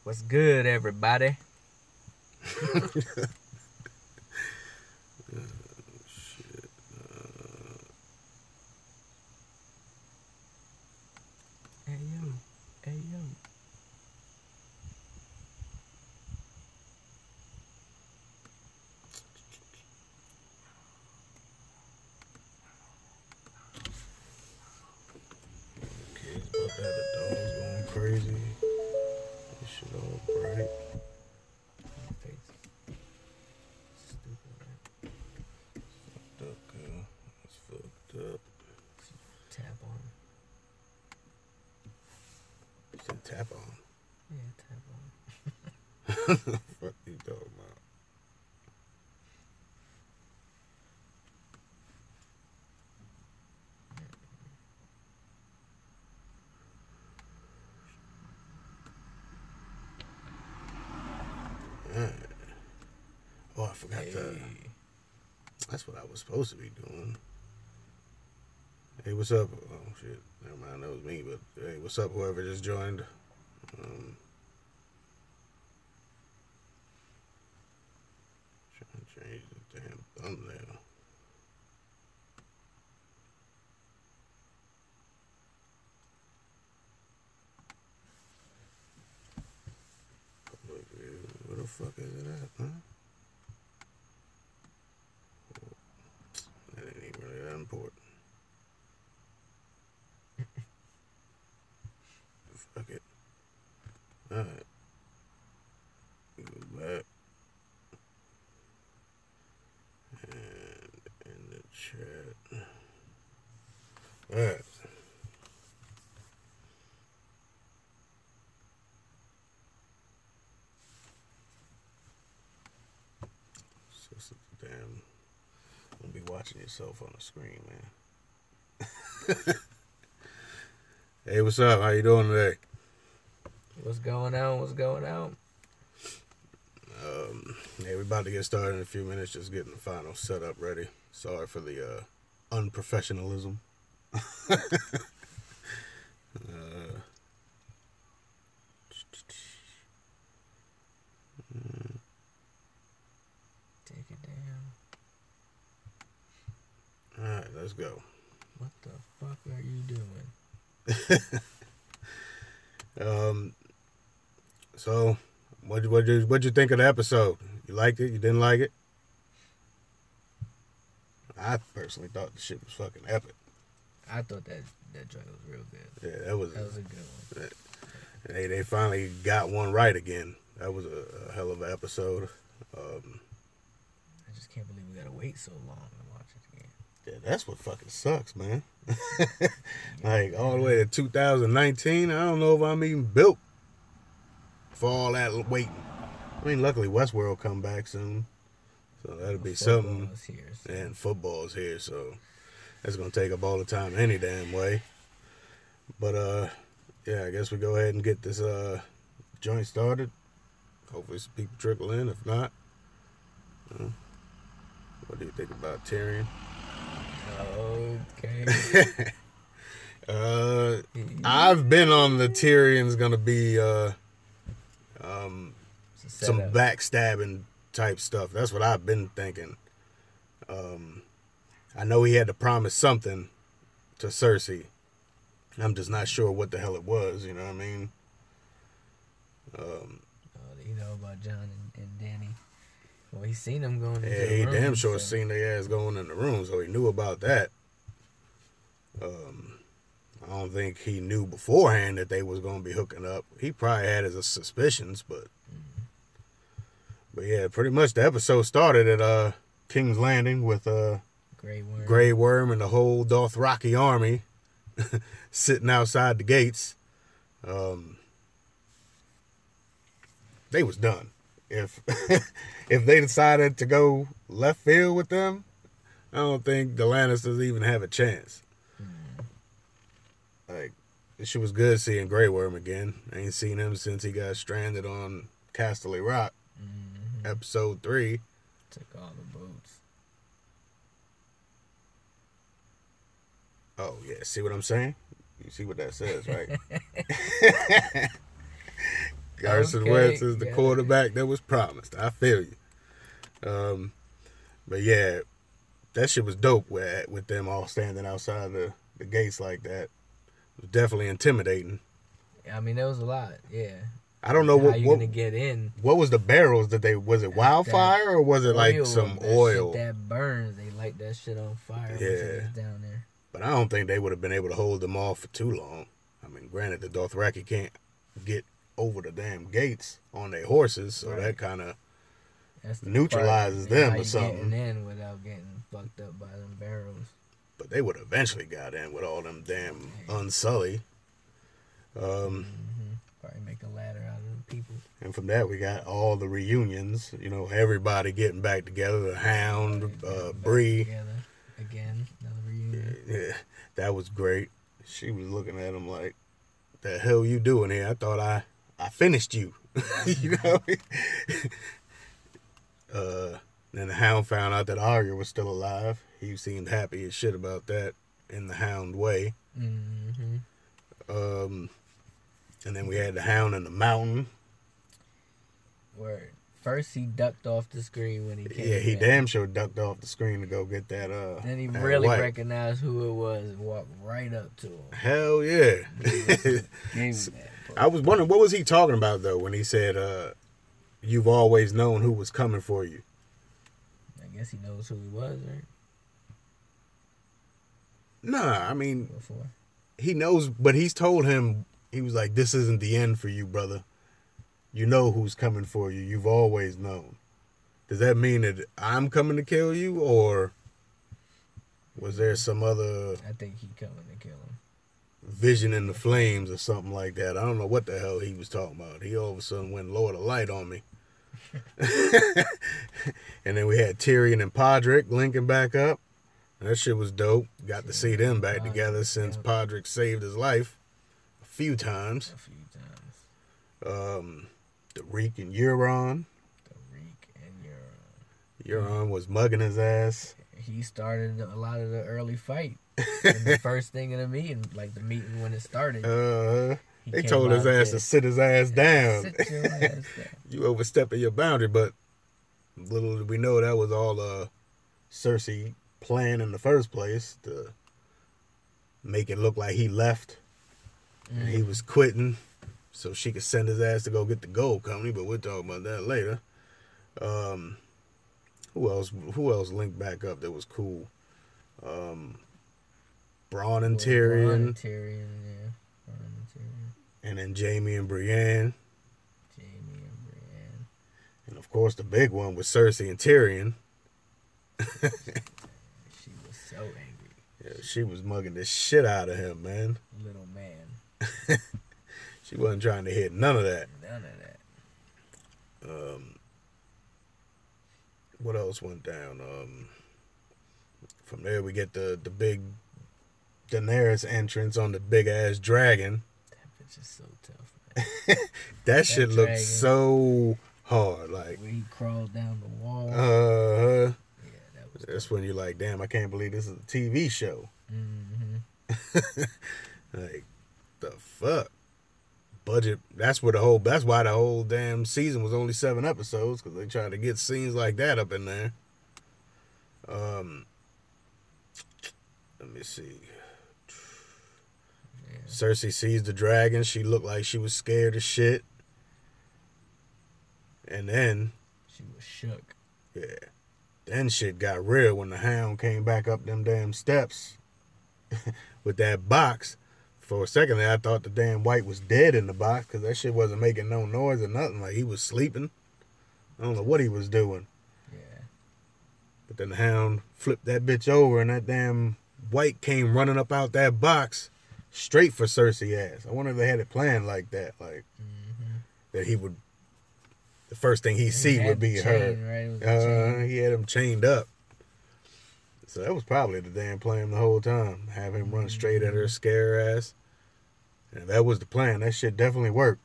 What's good, everybody? Shit. Hey yo, hey yo. Kids about to have the dogs going crazy. This shit all bright. My face. Stupid, right? Fucked up, girl. It's fucked up. Tap on. You said tap on. Yeah, tap on. Fuck you talking about? Oh, I forgot that. That's what I was supposed to be doing. Hey, what's up? Oh, shit. Never mind, that was me. But, hey, what's up, whoever just joined? Trying to change the damn thumbnail. Where the fuck is it at, huh? That ain't even really that important. Fuck it. Alright. Go back. And in the chat. Alright. So damn. Don't be watching yourself on the screen, man. Hey, what's up? How you doing today? What's going on? What's going on? Hey, we're about to get started in a few minutes. Just getting the final setup ready. Sorry for the unprofessionalism. Take it down. Alright, let's go. What the fuck are you doing? So, what'd you think of the episode? You liked it? You didn't like it? I personally thought the shit was fucking epic. I thought that joint was real good. Yeah, that was a good one. They finally got one right again. That was a hell of an episode. I just can't believe we gotta wait so long to watch it again. Yeah, that's what fucking sucks, man. Like all the way to 2019, I don't know if I'm even built for all that waiting. I mean, luckily Westworld come back soon, so that'll be something. Here, so. And football's here, so that's gonna take up all the time any damn way. But yeah, I guess we go ahead and get this joint started. Hopefully some people trickle in. If not, what do you think about Tyrion? Okay. I've been on the Tyrion's gonna be some backstabbing type stuff. That's what I've been thinking. I know he had to promise something to Cersei. I'm just not sure what the hell it was. You know what I mean? You know about John and Danny. Well, he seen them going into yeah, the he room, damn sure seen their ass going in the room, so he knew about that. I don't think he knew beforehand that they was gonna be hooking up. He probably had his suspicions, but yeah, pretty much the episode started at King's Landing with Grey Worm and the whole Dothraki army sitting outside the gates. They was done. If if they decided to go left field with them, I don't think the Lannisters even have a chance. Like, she was good seeing Grey Worm again. I ain't seen him since he got stranded on Casterly Rock, episode 3. Took all the boats. Oh yeah, see what I'm saying? You see what that says, right? Carson Wentz is the quarterback that was promised. I feel you. But yeah, that shit was dope with them all standing outside the gates like that. It was definitely intimidating. I mean, there was a lot, yeah. I don't know how you gonna get in. What was the barrels that was it wildfire or was it like some oil? Shit that burns. They light that shit on fire once it gets down there. But I don't think they would have been able to hold them off for too long. I mean, granted, the Dothraki can't get over the damn gates on their horses, so that kind of neutralizes them or something. Getting in without getting fucked up by them barrels. But they would have eventually got in with all them damn Unsully. Probably make a ladder out of them people. And from that, we got all the reunions. You know, everybody getting back together. The Hound, Bree. Again, another reunion. Yeah, that was great. She was looking at him like, the hell you doing here? I thought I finished you. You know? Then the Hound found out that Arya was still alive. He seemed happy as shit about that in the Hound way. And then we had the Hound in the mountain. Word. First he ducked off the screen when he came. Yeah, he damn sure ducked off the screen to go get that. Then he really recognized who it was and walked right up to him. Hell yeah. I was wondering, what was he talking about though when he said, "You've always known who was coming for you"? I guess he knows who he was, right? Nah, I mean, he knows, but he's told him, he was like, "This isn't the end for you, brother. You know who's coming for you. You've always known." Does that mean that I'm coming to kill you, or was there some other... I think he coming to kill him. Vision in the flames or something like that. I don't know what the hell he was talking about. He all of a sudden went Lord of Light on me. And then we had Tyrion and Podrick linking back up. That shit was dope. Got to see them back together since Podrick saved his life a few times. The Reek and Euron. Euron was mugging his ass. He started a lot of the early fight. And the first thing in the meeting, like the meeting when it started. They told his ass to sit his ass down. Sit your ass down. You overstepping your boundary, but little did we know that was all Cersei plan in the first place to make it look like he left and he was quitting so she could send his ass to go get the gold company, but we'll talk about that later. Who else linked back up that was cool? Bronn and Tyrion. And then Jaime and Brienne. And of course the big one was Cersei and Tyrion. She was so angry. Yeah, she was mugging the shit out of him, man. Little man. She wasn't trying to hit none of that. None of that. What else went down? From there we get the big Daenerys entrance on the big ass dragon. That bitch is so tough, man. that shit looked so hard. Like when he crawled down the wall. Yeah, that was that's when you're like, damn, I can't believe this is a TV show. Like, the fuck? Budget. That's why the whole damn season was only 7 episodes, because they tried to get scenes like that up in there. Let me see. Yeah. Cersei sees the dragon. She looked like she was scared as shit. And then she was shook. Yeah. Then shit got real when the Hound came back up them damn steps with that box. For a second there, I thought the damn White was dead in the box, because that shit wasn't making no noise or nothing. Like, he was sleeping. I don't know what he was doing. Yeah. But then the Hound flipped that bitch over, and that damn White came running up out that box straight for Cersei ass. I wonder if they had it planned like that. Like, that he would, the first thing he see would be her. Right? He had him chained up. So that was probably the damn plan the whole time. Have him run straight at her, scare her ass. And if that was the plan, that shit definitely worked.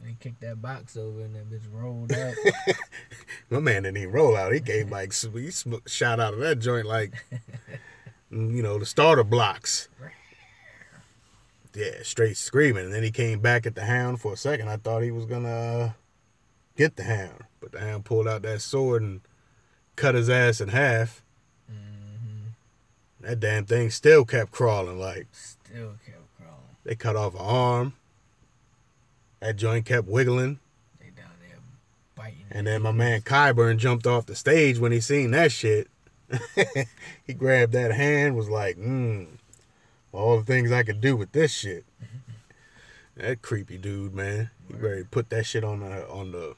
He kicked that box over and that bitch rolled out. My man didn't even roll out. He came like, he shot out of that joint like, the starter blocks. Yeah, straight screaming. And then he came back at the Hound for a second. I thought he was going to get the Hound. But the Hound pulled out that sword and cut his ass in half. That damn thing still kept crawling. Still kept crawling. They cut off an arm. That joint kept wiggling. They down there biting. And then my man Kyburn jumped off the stage when he seen that shit. He grabbed that hand, was like, all the things I could do with this shit. That creepy dude, man. He ready to put that shit on the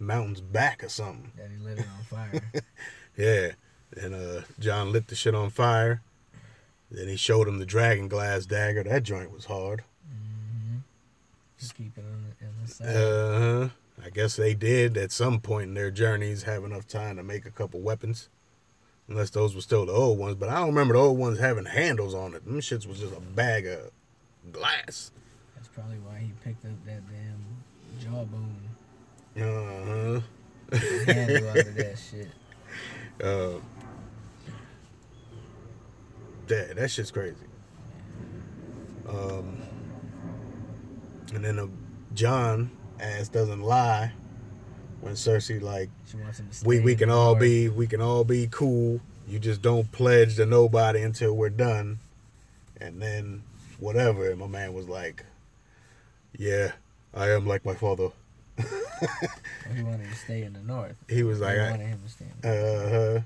mountain's back or something. That he lit it on fire. Yeah. And John lit the shit on fire. Then he showed him the dragon glass dagger. That joint was hard. Just keep it in the side. I guess they did at some point in their journeys have enough time to make a couple weapons. Unless those were still the old ones. But I don't remember the old ones having handles on it. Them shits was just a bag of glass. That's probably why he picked up that damn jawbone. Handle out of that shit. Yeah, that shit's crazy. And then John ass doesn't lie when Cersei like, she wants him to stay we can all north. be cool. You just don't pledge to nobody until we're done. And then whatever. And my man was like, yeah, I am like my father. He wanted to stay in the north. He was like, wanted him to stay in the north.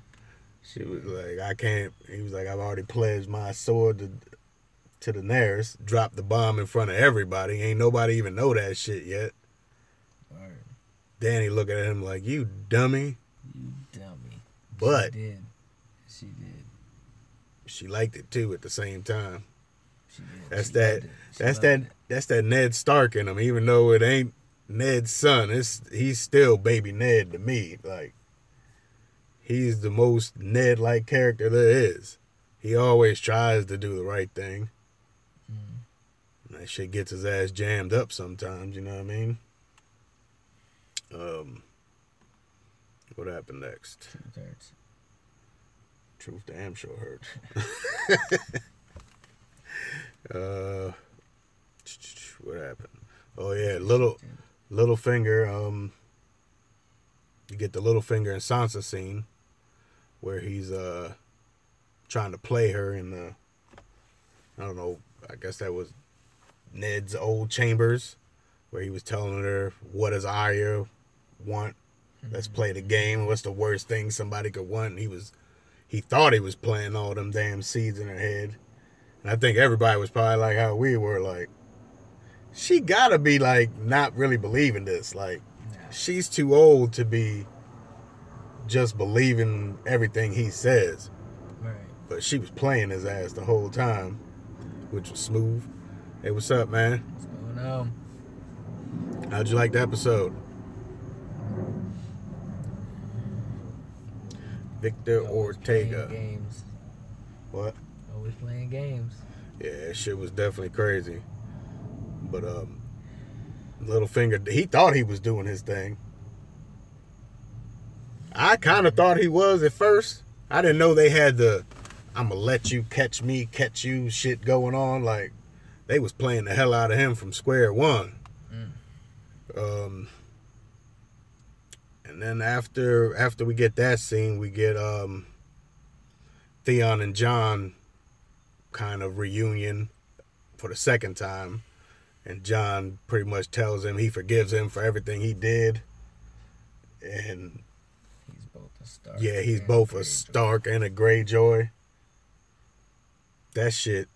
She was like, I can't. He was like, I've already pledged my sword to Daenerys. Dropped the bomb in front of everybody. Ain't nobody even know that shit yet. Word. Danny looking at him like, you dummy. You dummy. But She did. She liked it too at the same time. She did. That's that Ned Stark in him. Even though it ain't Ned's son, he's still baby Ned to me. Like, he's the most Ned-like character there is. He always tries to do the right thing. That shit gets his ass jammed up sometimes, you know what I mean? What happened next? Truth hurts. Truth damn sure hurts. What happened? Oh yeah, Littlefinger. You get the Littlefinger and Sansa scene where he's trying to play her in the, I don't know, I guess that was Ned's old chambers, where he was telling her, what does Arya want? Let's play the game. What's the worst thing somebody could want? And he thought he was planting all them damn seeds in her head. And I think everybody was probably like how we were, like, she gotta be like not really believing this. Like, she's too old to be just believing everything he says. Right. But she was playing his ass the whole time, which was smooth. Hey, what's up, man? What's going on? How'd you like the episode? Victor Ortega. Games. What? Always playing games. Yeah, shit was definitely crazy. But Littlefinger, he thought he was doing his thing. I kind of thought he was at first. I didn't know they had the I'ma let you catch me, catch you shit going on. Like, they was playing the hell out of him from square one. And then after we get that scene, we get Theon and Jon kind of reunion for the second time. And Jon pretty much tells him he forgives him for everything he did. And he's both a Stark. Yeah, he's both a Stark and a Greyjoy. That shit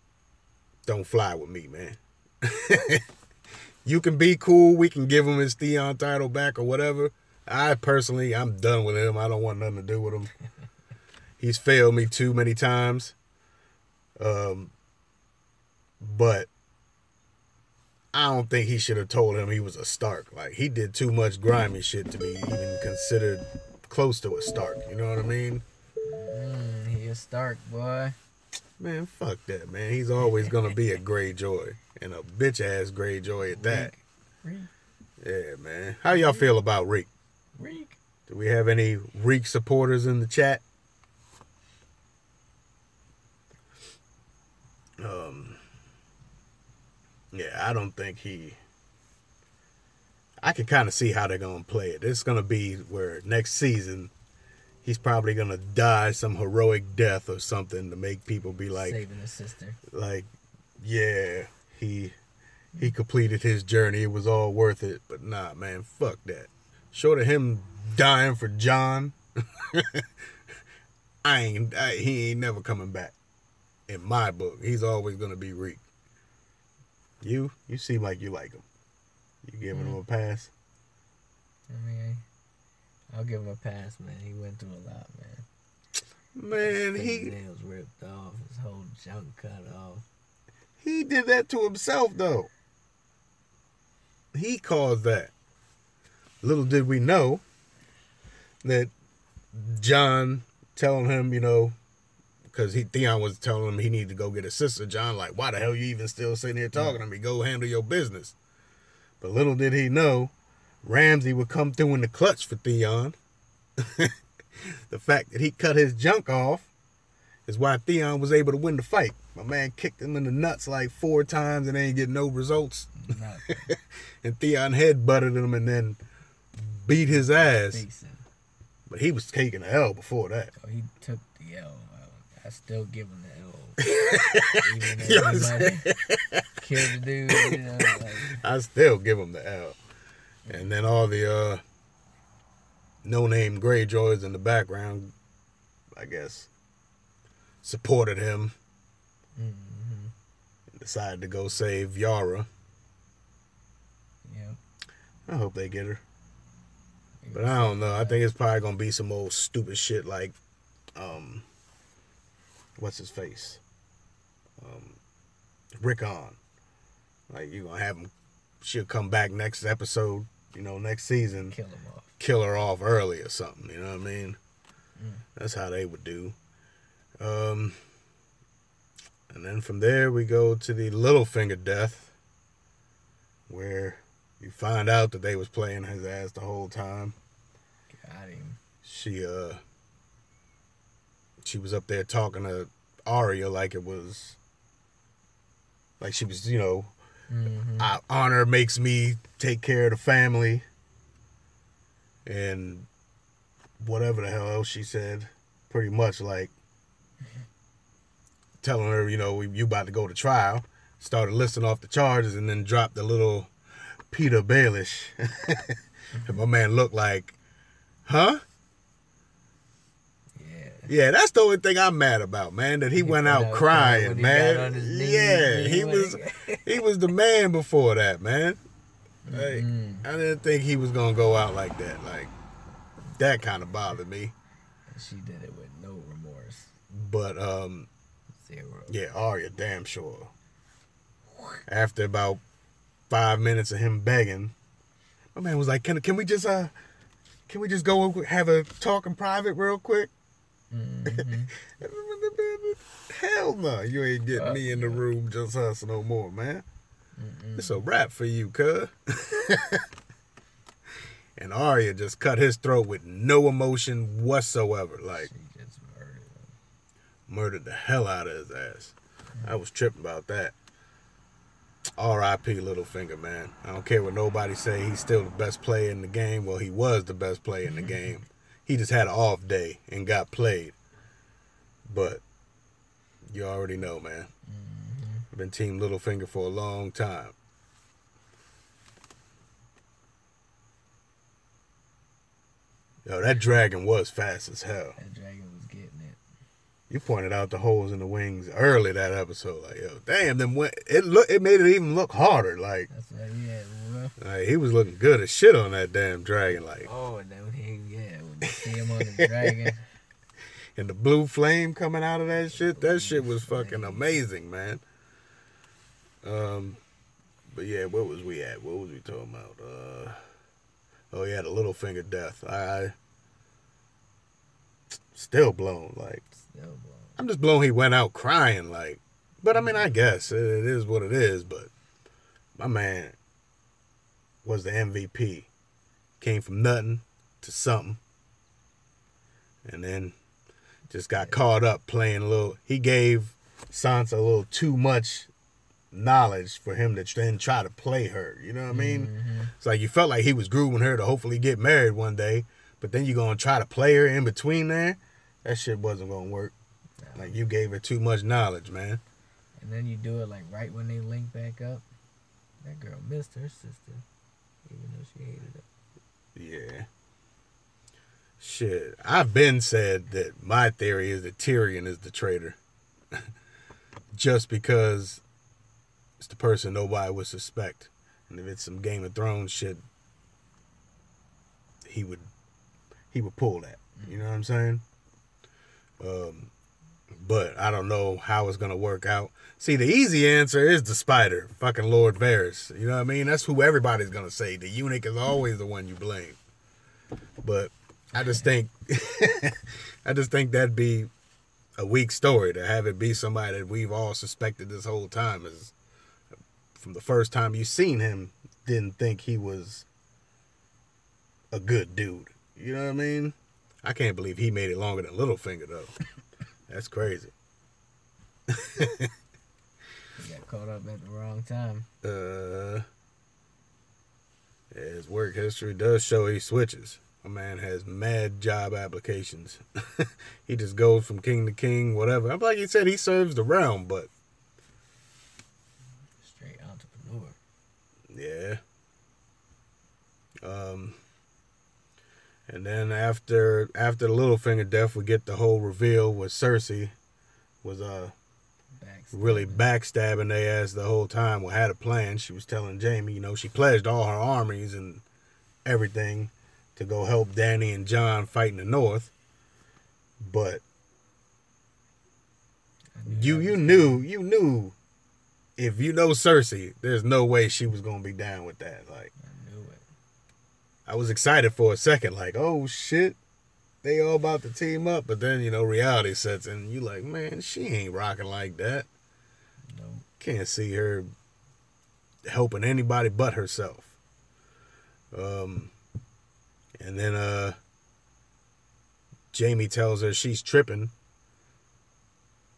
don't fly with me, man. You can be cool. We can give him his Theon title back or whatever. I'm done with him. I don't want nothing to do with him. He's failed me too many times. But I don't think he should have told him he was a Stark. Like, he did too much grimy shit to be even considered close to a Stark. You know what I mean? He a Stark, boy. Man, fuck that, man. He's always going to be a Greyjoy. And a bitch-ass Greyjoy at that. Reek. Yeah, man. How y'all feel about Reek? Reek. Do we have any Reek supporters in the chat? Yeah, I don't think he. I can kind of see how they're gonna play it. It's gonna be where next season he's probably gonna die some heroic death or something to make people be like, saving his sister. Like, yeah, he completed his journey. It was all worth it. But nah, man, fuck that. Short of him dying for John, he ain't never coming back. In my book, he's always gonna be Reek. You seem like you like him. You giving him a pass? I mean, I'll give him a pass, man. He went through a lot, man. Man, his nails ripped off, his whole junk cut off. He did that to himself, though. He caused that. Little did we know that John telling him, you know, because Theon was telling him he needed to go get his sister. John like, why the hell you even still sitting here talking to me? Go handle your business. But little did he know, Ramsay would come through in the clutch for Theon. The fact that he cut his junk off is why Theon was able to win the fight. My man kicked him in the nuts like 4 times and ain't getting no results. And Theon headbutted him and then beat his ass. But he was taking the L before that. Oh, he took the L. I still give him the L. Even though he might kill the dude. You know, like. I still give him the L. And then all the no-name Greyjoys in the background, I guess, supported him. Mm-hmm. And decided to go save Yara. Yeah. I hope they get her. But I don't know. I think it's probably going to be some old stupid shit like, what's his face? Rickon. Like, you're going to have him, she'll come back next episode, you know, next season. Kill him off. Kill her off early or something, you know what I mean? That's how they would do. And then from there, we go to the Littlefinger death, where you find out that they was playing his ass the whole time. Got him. She was up there talking to Arya like it was, like she was, you know, honor makes me take care of the family. And whatever the hell else she said, pretty much like telling her, you know, you about to go to trial. Started listing off the charges and then dropped the little Peter Baelish. And my man looked like, huh? Yeah, that's the only thing I'm mad about, man. That he went out crying, man. Yeah, he was the man before that, man. Like, I didn't think he was gonna go out like that. Like, that kind of bothered me. She did it with no remorse. But Zero. Yeah, Arya, damn sure. After about 5 minutes of him begging, my man was like, "Can we just go have a talk in private real quick?" Hell no, you ain't getting me in the room just us no more, man. It's a wrap for you, cuz. And Arya just cut his throat with no emotion whatsoever. Like, she just murdered the hell out of his ass. I was tripping about that. R.I.P. Littlefinger, man. I don't care what nobody say. He's still the best player in the game. Well, he was the best player in the game. He just had an off day and got played. But you already know, man. I've been Team Littlefinger for a long time. Yo, that dragon was fast as hell. That dragon was getting it. You pointed out the holes in the wings early that episode. Like, yo, damn, it made it even look harder. Like, that's what like, he was looking good as shit on that damn dragon. Like, oh, and then when you see him on the dragon. And the blue flame coming out of that shit was fucking amazing, man. But yeah, where was we at? What was we talking about? Oh yeah, the Littlefinger death. I still blown. Like, I'm just blown he went out crying. Like, but I mean, I guess it is what it is. But my man was the MVP. Came from nothing to something, and then just got caught up playing a little. He gave Sansa a little too much knowledge for him to then try to play her. You know what I mean? Mm-hmm. It's like you felt like he was grooming her to hopefully get married one day, but then you're going to try to play her in between there? That shit wasn't going to work. No. Like, you gave her too much knowledge, man. And then you do it like right when they link back up. That girl missed her sister, even though she hated her. Yeah. Shit. I've been said that my theory is that Tyrion is the traitor. Just because it's the person nobody would suspect. And if it's some Game of Thrones shit, he would pull that. You know what I'm saying? But I don't know how it's going to work out. See, the easy answer is the spider, fucking Lord Varys. You know what I mean? That's who everybody's going to say. The eunuch is always the one you blame. But I just think that'd be a weak story to have it be somebody that we've all suspected this whole time. Is from the first time you seen him, didn't think he was a good dude. You know what I mean? I can't believe he made it longer than Littlefinger, though. That's crazy. He got caught up at the wrong time. His work history does show he switches. My man has mad job applications. He just goes from king to king, whatever. I'm like he said, he serves the realm, but Straight entrepreneur. yeah. And then after the Littlefinger death, we get the whole reveal with Cersei was really backstabbing their ass the whole time. Well, had a plan. She was telling Jaime, she pledged all her armies and everything to go help Dany and Jon fight in the north. But you knew if you know Cersei, there's no way she was gonna be down with that. Like, I knew it. I was excited for a second, like, oh shit, they all about to team up. But then, reality sets in. You like, man, she ain't rocking like that. No. Can't see her helping anybody but herself. And then Jaime tells her she's tripping.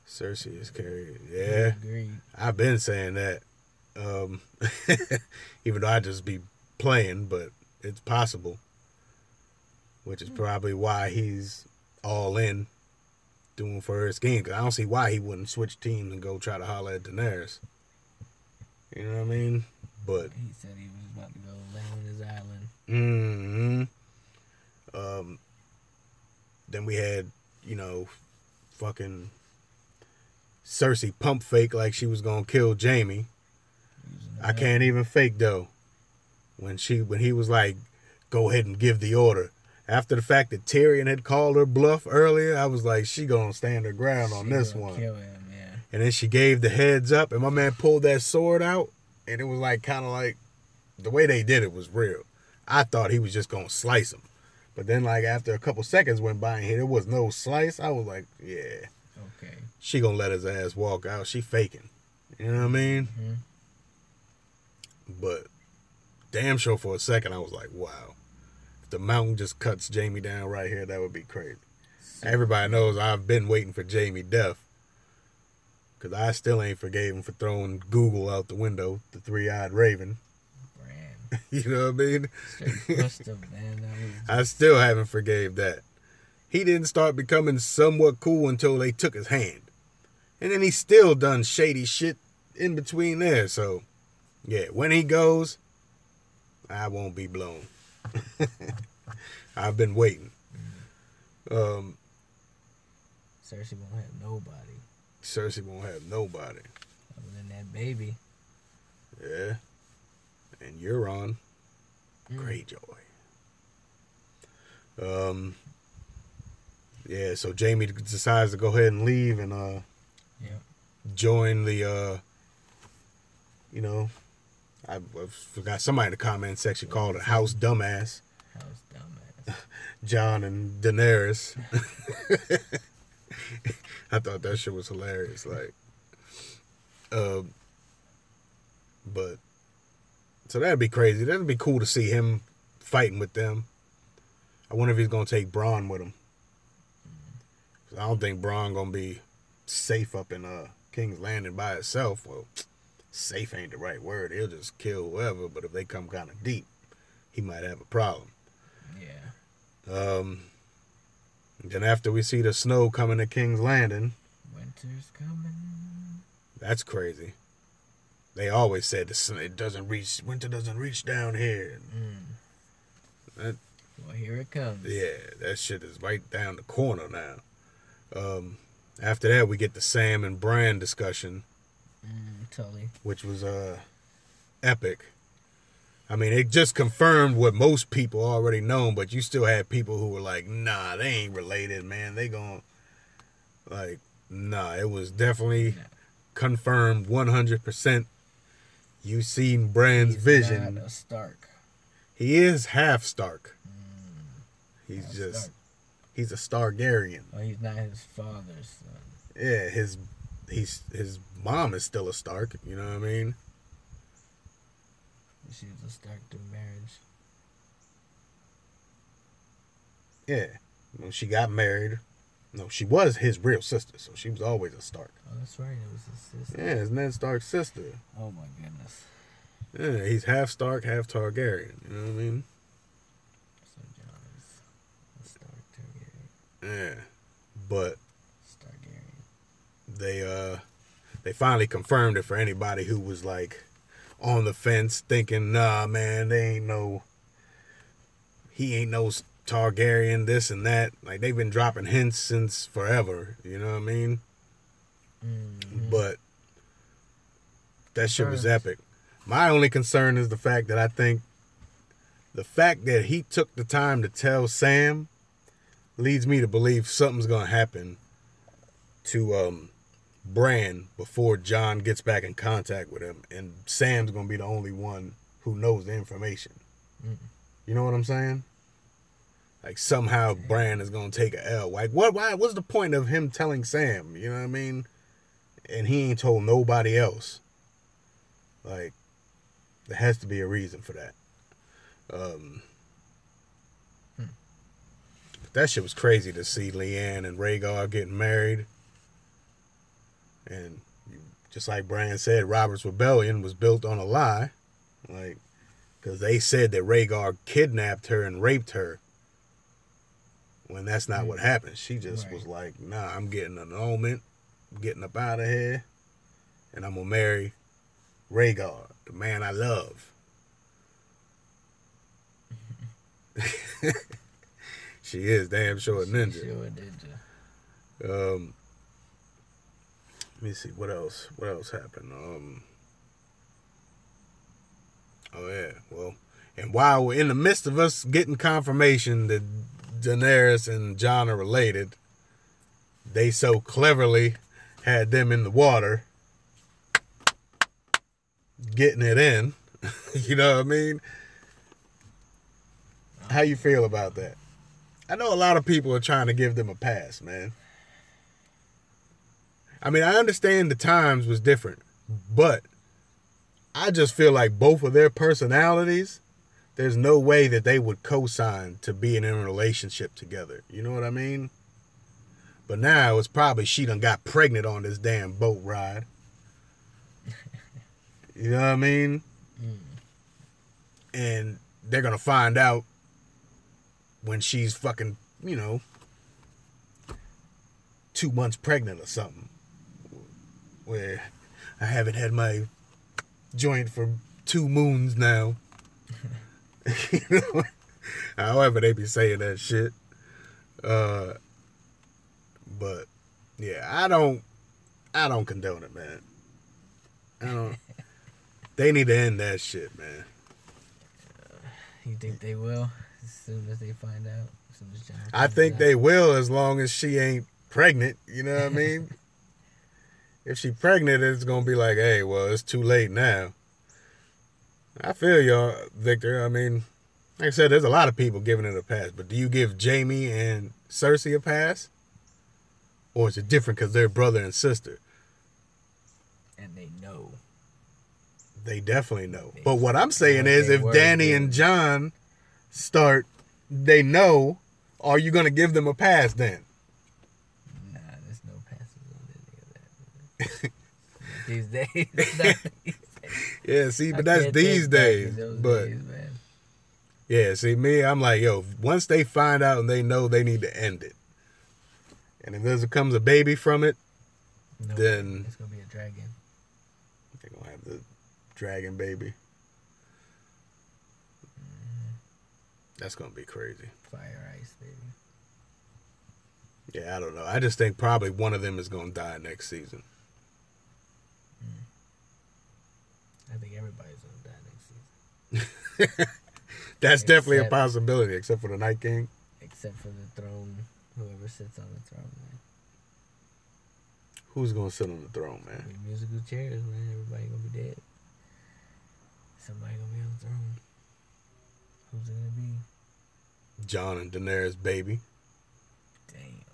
Cersei is carried. Yeah. Agreed. I've been saying that. Even though I just be playing, but it's possible. Which is probably why he's all in doing for her scheme. Because I don't see why he wouldn't switch teams and go try to holler at Daenerys. You know what I mean? But He said he was about to go land on his island. mm-hmm. Then we had, fucking Cersei pump fake like she was gonna kill Jaime. I can't even fake though. When he was like, go ahead and give the order. After the fact that Tyrion had called her bluff earlier, I was like, she gonna stand her ground on this one. Kill him, yeah. And then she gave the heads up, and my man pulled that sword out, and it was like kind of like the way they did it was real. I thought he was just gonna slice him. But then, like, after a couple seconds went by and there was no slice, I was like, yeah. Okay. She gonna let his ass walk out. She faking. You know what I mean? Mm-hmm. But damn sure for a second, I was like, wow. If the mountain just cuts Jaime down right here, that would be crazy. Everybody knows I've been waiting for Jaime death. Because I still ain't forgave him for throwing Google out the window, the three-eyed raven. You know what I mean? Straight pushed him, man. I still haven't forgave that. He didn't start becoming somewhat cool until they took his hand. And then he still done shady shit in between there. So, yeah, when he goes, I won't be blown. I've been waiting. Cersei won't have nobody. Cersei won't have nobody. Other than that baby. Yeah. And Euron, Greyjoy. Yeah, so Jaime decides to go ahead and leave and join the I forgot somebody in the comment section called it House Dumbass. House Dumbass. Jon and Daenerys. I thought that shit was hilarious. Like, but so that'd be crazy. That'd be cool to see him fighting with them. I wonder if he's gonna take Bronn with him. I don't think Bronn gonna be safe up in King's Landing by itself. Well, safe ain't the right word. He'll just kill whoever, but if they come kind of deep, he might have a problem. Yeah. Then after we see the snow coming to King's Landing. Winter's coming. That's crazy. They always said winter doesn't reach down here. Well, here it comes. Yeah, that shit is right down the corner now. After that, we get the Sam and Bran discussion. Totally. Which was epic. I mean, it just confirmed what most people already known, but you still had people who were like, nah, they ain't related, man. They gon' like, nah, it was definitely confirmed 100%. You seen Bran's vision. Not a Stark. He is half Stark. He's Stark. a Stargarian. Well, he's not his father's son. Yeah, his mom is still a Stark, you know what I mean? She was a Stark through marriage. Yeah. When she got married, no, she was his real sister, so she was always a Stark. Oh, that's right, it was his sister. Yeah, it's Ned Stark's sister. Oh my goodness. Yeah, he's half Stark, half Targaryen, you know what I mean? So John is a Stark Targaryen. Yeah. But Stargarian. they finally confirmed it for anybody who was like on the fence thinking, nah, man, he ain't no Targaryen, this and that. Like, they've been dropping hints since forever, you know what I mean? But that shit was epic. My only concern is the fact that I think the fact that he took the time to tell Sam leads me to believe something's going to happen to Bran before Jon gets back in contact with him, and Sam's gonna be the only one who knows the information. You know what I'm saying? Like, somehow Bran is gonna take a L. Like, what's the point of him telling Sam? You know what I mean? And he ain't told nobody else. Like, there has to be a reason for that. That shit was crazy to see Lyanne and Rhaegar getting married. And just like Bran said, Robert's Rebellion was built on a lie. Like, because they said that Rhaegar kidnapped her and raped her, when that's not what happened. She just was like, nah, I'm getting an annulment, I'm getting up out of here, and I'm going to marry Rhaegar, the man I love. She is damn sure a ninja. Sure ninja. Let me see, what else happened? Oh yeah, well, and while we're in the midst of us getting confirmation that Daenerys and Jon are related, they so cleverly had them in the water, getting it in. You know what I mean? How you feel about that? I know a lot of people are trying to give them a pass, man. I mean, I understand the times was different, but I just feel like both of their personalities, there's no way that they would co-sign to being in a relationship together. You know what I mean? But now it's probably she done got pregnant on this damn boat ride. You know what I mean? And they're going to find out when she's fucking, 2 months pregnant or something. Where I haven't had my joint for 2 moons now. You know? However they be saying that shit. But yeah, I don't condone it, man. They need to end that shit, man. You think they will? As soon as they find out? As soon as Jon I think they will, as long as she ain't pregnant. You know what I mean? If she pregnant, it's going to be like, hey, well, it's too late now. I feel y'all, Victor. I mean, like I said, there's a lot of people giving it a pass. But do you give Jaime and Cersei a pass? Or is it different because they're brother and sister? And they know. They definitely know. But what I'm saying is, if Dany and Jon start, they know, are you going to give them a pass then? Nah, there's no passes on any of that. These days. Yeah, see, I but that's can't these think back to days. those But days, man. yeah, see, me, I'm like, yo, once they find out and they know, they need to end it. And if there comes a baby from it, No, then it's gonna be a dragon. they're gonna have the dragon baby. That's gonna be crazy. Fire ice, baby. Yeah, I don't know. I just think probably one of them is gonna die next season. I think everybody's gonna die next season. That's definitely a possibility, except for the Night King. Except for the throne, whoever sits on the throne, man. Who's gonna sit on the throne, man? With musical chairs, man. Everybody gonna be dead. Somebody gonna be on the throne. Who's it gonna be? Jon and Daenerys' baby. Damn.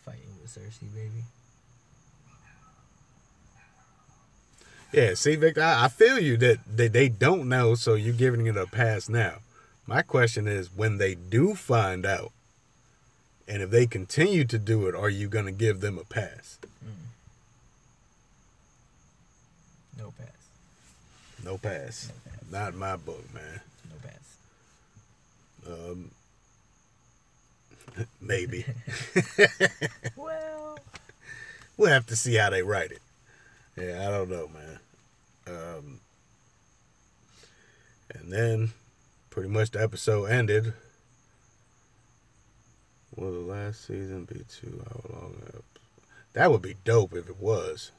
Fighting with Cersei, baby. Yeah, see, Victor, I feel you that they don't know, so you're giving it a pass now. My question is, when they do find out, and if they continue to do it, are you going to give them a pass? No pass. No pass. No pass. Not in my book, man. No pass. Maybe. Well, We'll have to see how they write it. Yeah, I don't know, man. And then, pretty much the episode ended. Will the last season be 2 hour long? That would be dope if it was.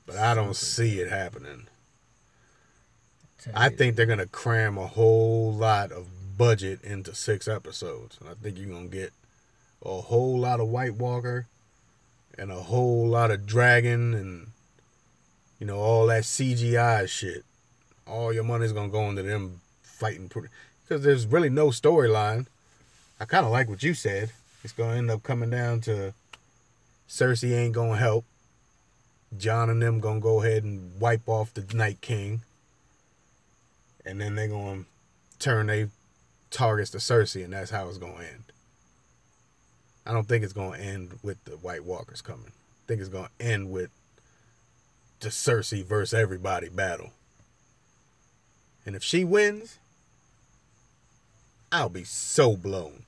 But I don't see it happening. I think they're going to cram a whole lot of budget into 6 episodes. And I think you're going to get a whole lot of White Walker and a whole lot of Dragon and, you know, all that CGI shit. All your money's going to go into them fighting. Because there's really no storyline. I kind of like what you said. It's going to end up coming down to Cersei ain't going to help. Jon and them going to go ahead and wipe off the Night King. And then they're going to turn their targets to Cersei, and that's how it's going to end. I don't think it's going to end with the White Walkers coming. I think it's going to end with the Cersei versus everybody battle. And if she wins, I'll be so blown.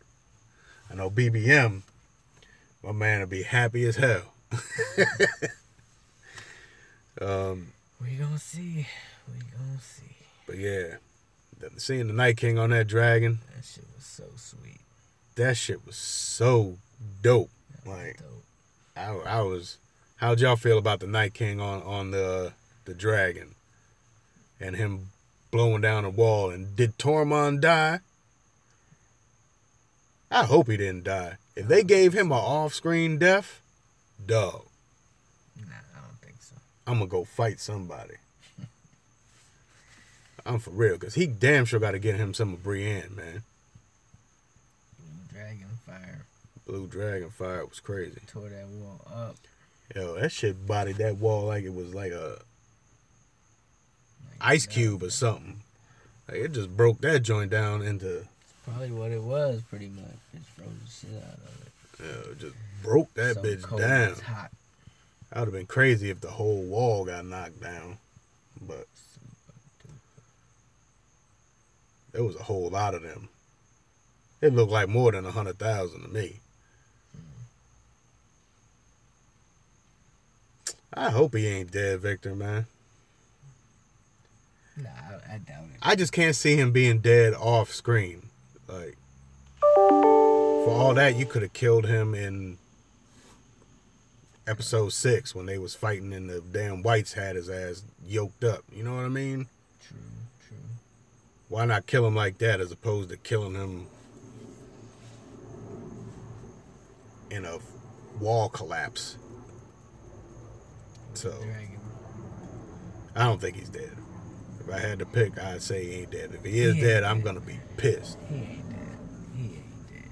I know BBM, my man, will be happy as hell. we gonna see. We gonna see. But yeah, seeing the Night King on that dragon. That shit was so sweet. That shit was so dope. Like, dope. I was. How'd y'all feel about the Night King on the dragon, and him blowing down the wall? And did Tormund die? I hope he didn't die. If they gave him an off-screen death, dog. Nah, I don't think so. I'm gonna go fight somebody. I'm for real, because he damn sure got to get him some of Brienne, man. Blue Dragon Fire. Blue Dragon Fire was crazy. Tore that wall up. Yo, that shit bodied that wall like it was like a ice cube or something. Like, it just broke that joint down into... Probably what it was, pretty much. Just froze the shit out of it. Yeah, it just broke that bitch cold, down. it's hot. That would have been crazy if the whole wall got knocked down. But there was a whole lot of them. It looked like more than 100,000 to me. I hope he ain't dead, Victor, man. Nah, I doubt it. I just can't see him being dead off screen. Like, for all that, you could have killed him in episode 6 when they was fighting and the damn whites had his ass yoked up. You know what I mean? True. Why not kill him like that as opposed to killing him in a wall collapse? So, I don't think he's dead. If I had to pick, I'd say he ain't dead. If he is dead, I'm going to be pissed. He ain't dead. He ain't dead.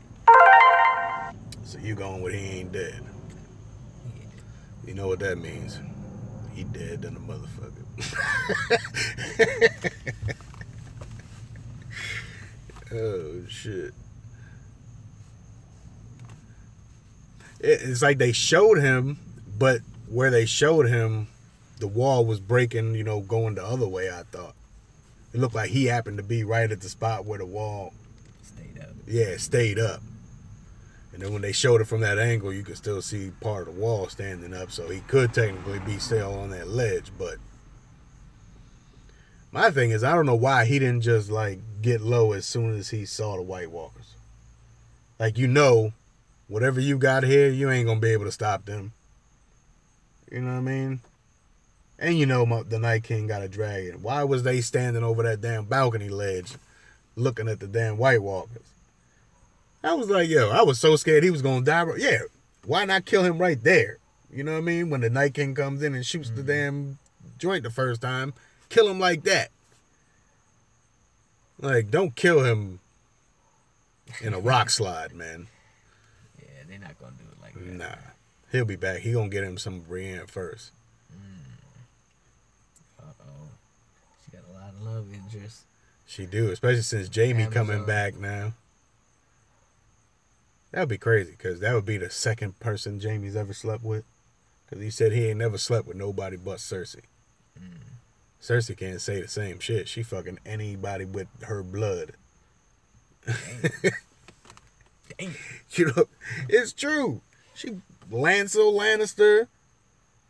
So you going with he ain't dead. He ain't dead. You know what that means. He dead than a motherfucker. Oh, shit. It's like they showed him, but where they showed him, the wall was breaking, you know, going the other way, I thought. It looked like he happened to be right at the spot where the wall stayed up. Yeah, stayed up. And then when they showed it from that angle, you could still see part of the wall standing up, so he could technically be still on that ledge. But my thing is, I don't know why he didn't just, like, get low as soon as he saw the White Walkers. Like, you know, whatever you got here, you ain't going to be able to stop them. You know what I mean? And you know the Night King got a dragon. Why was they standing over that damn balcony ledge looking at the damn White Walkers? I was like, yo, I was so scared he was going to die. Yeah, why not kill him right there? You know what I mean? When the Night King comes in and shoots the damn joint the first time, kill him like that. Like, don't kill him in a rock slide, man. Yeah, they're not going to do it like that. Nah. He'll be back. He going to get him some Brienne first. Uh-oh. She got a lot of love interest. She do, especially since Jamie coming back now. That would be crazy, because that would be the second person Jamie's ever slept with. Because he said he ain't never slept with nobody but Cersei. Cersei can't say the same shit. She fucking anybody with her blood. Dang. You know, it's true. She Lancel Lannister.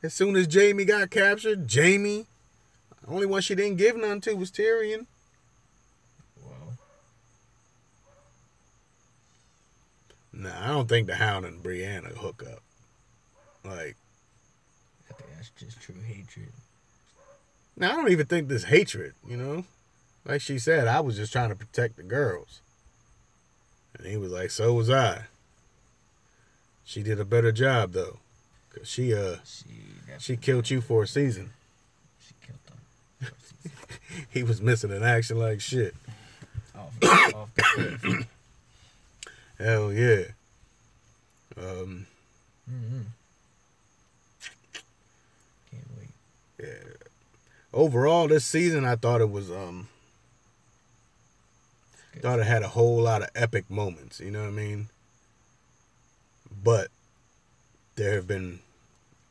As soon as Jamie got captured, Jamie. The only one she didn't give none to was Tyrion. Well. Nah, I don't think the Hound and Brienne will hook up. Like, I think that's just true hatred. now I don't even think this hatred, you know? Like she said, I was just trying to protect the girls. And he was like, so was I. She did a better job, though. Because she killed you for a season. She killed him for a season. He was missing in action like shit. Off the cliff. Hell yeah. Can't wait. Yeah. Overall, this season, I thought it was, thought it had a whole lot of epic moments, you know what I mean? But there have been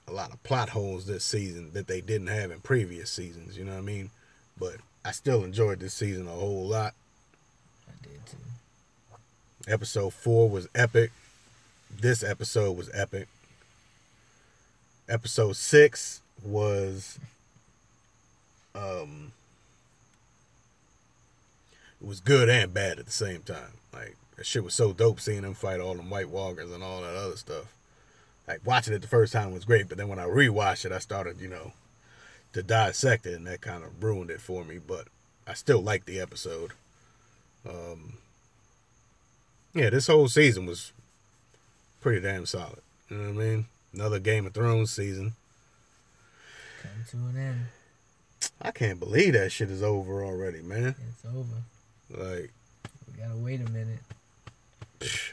a lot of plot holes this season that they didn't have in previous seasons, you know what I mean? But I still enjoyed this season a whole lot. I did too. Episode 4 was epic. This episode was epic. Episode 6 was it was good and bad at the same time. Like, that shit was so dope seeing them fight all them White Walkers and all that other stuff. Like, watching it the first time was great, but then when I rewatched it, I started, you know, to dissect it, and that kind of ruined it for me. But I still liked the episode. Yeah, this whole season was pretty damn solid. You know what I mean? Another Game of Thrones season. Come to an end. I can't believe that shit is over already, man. It's over. Like, we gotta wait a minute.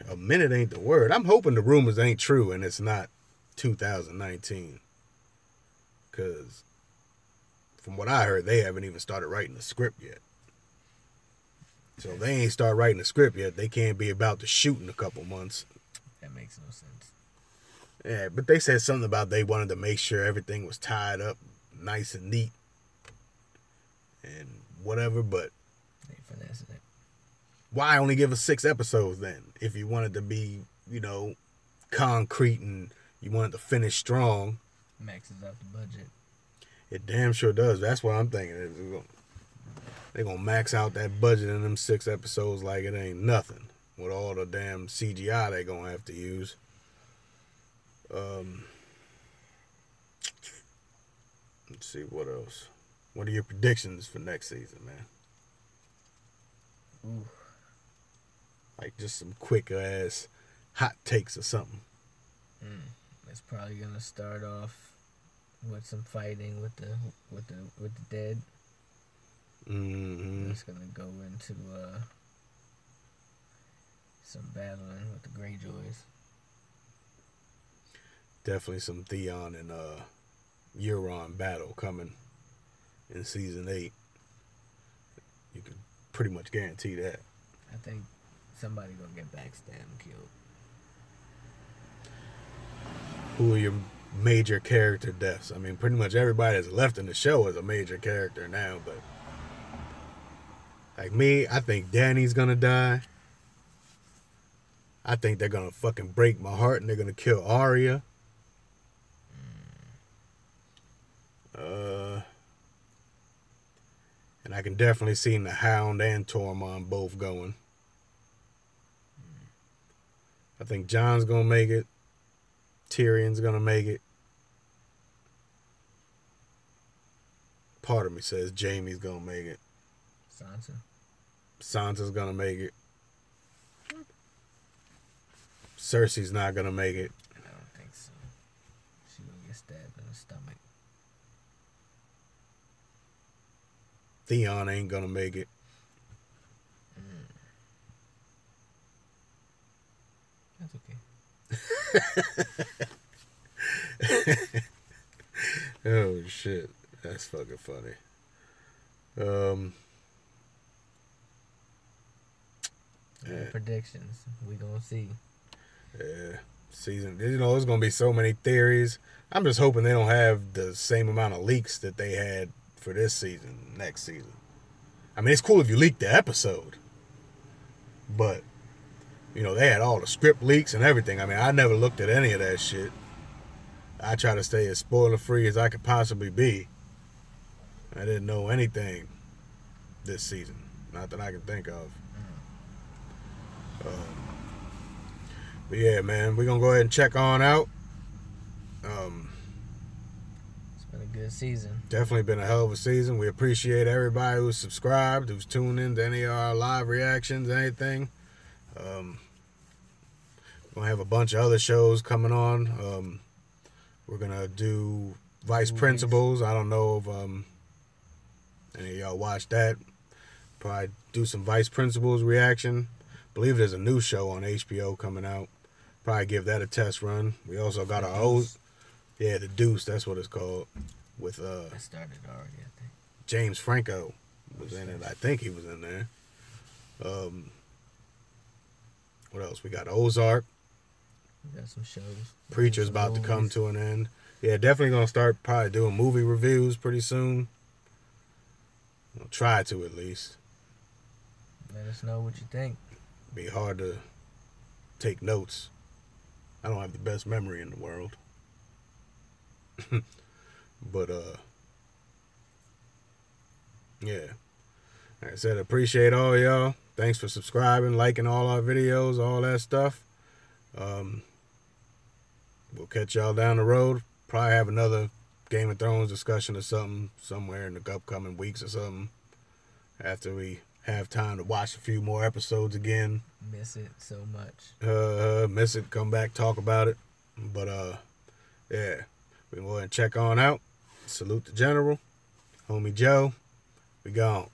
A minute ain't the word. I'm hoping the rumors ain't true and it's not 2019. Because from what I heard, they haven't even started writing the script yet. So if they ain't start writing the script yet, they can't be about to shoot in a couple months. That makes no sense. Yeah, but they said something about they wanted to make sure everything was tied up nice and neat and whatever, but They finessing it. why only give us 6 episodes then? If you wanted to be, you know, concrete and you wanted to finish strong. Maxes out the budget. It damn sure does. That's what I'm thinking. They're going to max out that budget in them 6 episodes like it ain't nothing. With all the damn CGI they going to have to use. Let's see, what else? What are your predictions for next season, man? Ooh. Like just some quick ass hot takes or something. It's probably gonna start off with some fighting with the dead. Mm-hmm. It's gonna go into some battling with the Greyjoys. Definitely some Theon and Euron battle coming in season 8. You can pretty much guarantee that. I think somebody gonna get backstabbed and killed. Who are your major character deaths. I mean, pretty much everybody that's left in the show is a major character now, but like me, I think Danny's gonna die. I think they're gonna fucking break my heart and they're gonna kill Arya. And I can definitely see the Hound and Tormund both going. I think Jon's gonna make it. Tyrion's gonna make it. Part of me says Jaime's gonna make it. Sansa's gonna make it. Cersei's not gonna make it. I don't think so. She's gonna get stabbed in the stomach. Theon ain't gonna make it. That's okay. Oh shit, that's fucking funny. Predictions. We gonna see. Yeah, season. You know, there's gonna be so many theories. I'm just hoping they don't have the same amount of leaks that they had for this season, next season. I mean, it's cool if you leak the episode, but you know, they had all the script leaks and everything. I mean, I never looked at any of that shit. I try to stay as spoiler free as I could possibly be. I didn't know anything this season, not that I can think of. But yeah, man, we're gonna go ahead and check on out. It's been a good season. Definitely been a hell of a season. We appreciate everybody who's subscribed, who's tuned in to any of our live reactions, anything. We're gonna have a bunch of other shows coming on. We're gonna do Vice Principals. I don't know if any of y'all watched that. Probably do some Vice Principals reaction. Believe there's a new show on HBO coming out. Probably give that a test run. We also got our old, yeah, The Deuce. That's what it's called. With It started already, I think. James Franco was in it. I think he was in there. What else? We got Ozark. We got some shows. Preacher's about to come to an end. Yeah, definitely gonna start probably doing movie reviews pretty soon. I'll try to at least. Let us know what you think. Be hard to take notes. I don't have the best memory in the world. But yeah. Like I said, appreciate all y'all. Thanks for subscribing, liking all our videos, all that stuff. We'll catch y'all down the road. Probably have another Game of Thrones discussion or something somewhere in the upcoming weeks or something. After we have time to watch a few more episodes again. Miss it so much. Miss it, come back, talk about it. But yeah. We can go ahead and check on out. Salute the General. Homie Joe. We gone.